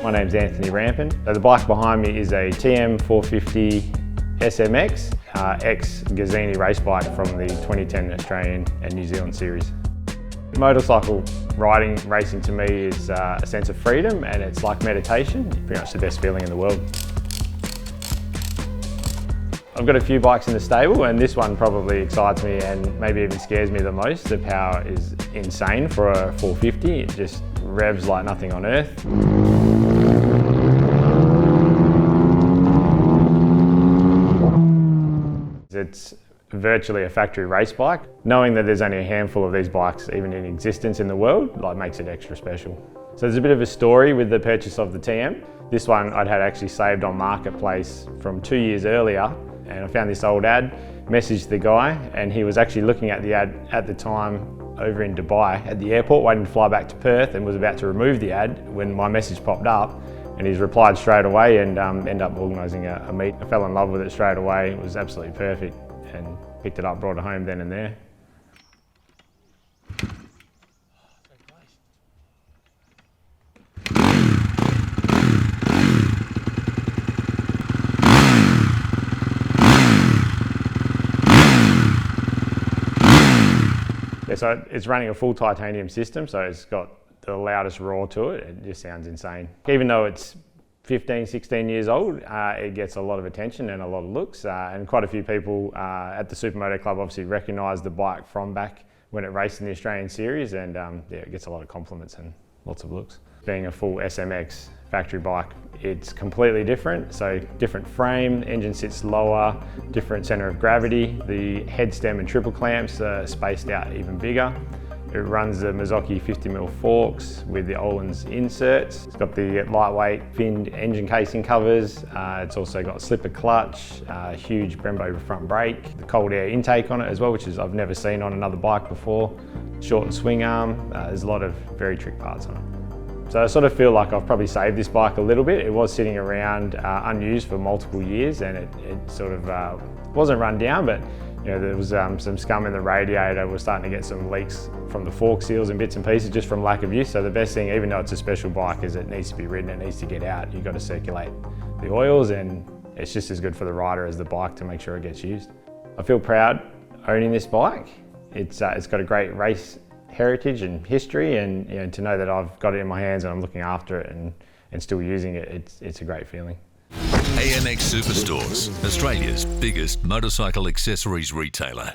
My name's Anthony Rampin. So the bike behind me is a TM 450 SMX AMX Gozzini race bike from the 2010 Australian and New Zealand series. Motorcycle riding, racing to me is a sense of freedom, and it's like meditation. Pretty much the best feeling in the world. I've got a few bikes in the stable, and this one probably excites me and maybe even scares me the most. The power is insane for a 450. It just revs like nothing on earth. It's virtually a factory race bike. Knowing that there's only a handful of these bikes even in existence in the world, makes it extra special. So there's a bit of a story with the purchase of the TM. This one I'd had actually saved on Marketplace from 2 years earlier, and I found this old ad, messaged the guy, and he was actually looking at the ad at the time over in Dubai at the airport, waiting to fly back to Perth, and was about to remove the ad when my message popped up, and he's replied straight away and ended up organising a meet. I fell in love with it straight away. It was absolutely perfect, and picked it up, brought it home then and there. Yeah, so it's running a full titanium system, so it's got the loudest roar to it. It just sounds insane. Even though it's 15, 16 years old, it gets a lot of attention and a lot of looks, and quite a few people at the Supermoto Club obviously recognise the bike from back when it raced in the Australian series, and yeah, it gets a lot of compliments and lots of looks. Being a full SMX factory bike, it's completely different. So different frame, engine sits lower, different centre of gravity. The head stem and triple clamps are spaced out even bigger. It runs the Mazzocchi 50mm forks with the Öhlins inserts. It's got the lightweight finned engine casing covers. It's also got slipper clutch, huge Brembo front brake, the cold air intake on it as well, which is I've never seen on another bike before. Short swing arm. There's a lot of very trick parts on it. So I sort of feel like I've probably saved this bike a little bit. It was sitting around unused for multiple years, and it sort of wasn't run down, but there was some scum in the radiator. We're starting to get some leaks from the fork seals and bits and pieces just from lack of use. So the best thing, even though it's a special bike, is it needs to be ridden, it needs to get out. You've got to circulate the oils, and it's just as good for the rider as the bike to make sure it gets used. I feel proud owning this bike. It's got a great race heritage and history, and to know that I've got it in my hands and I'm looking after it and still using it, it's a great feeling. AMX Superstores, Australia's biggest motorcycle accessories retailer.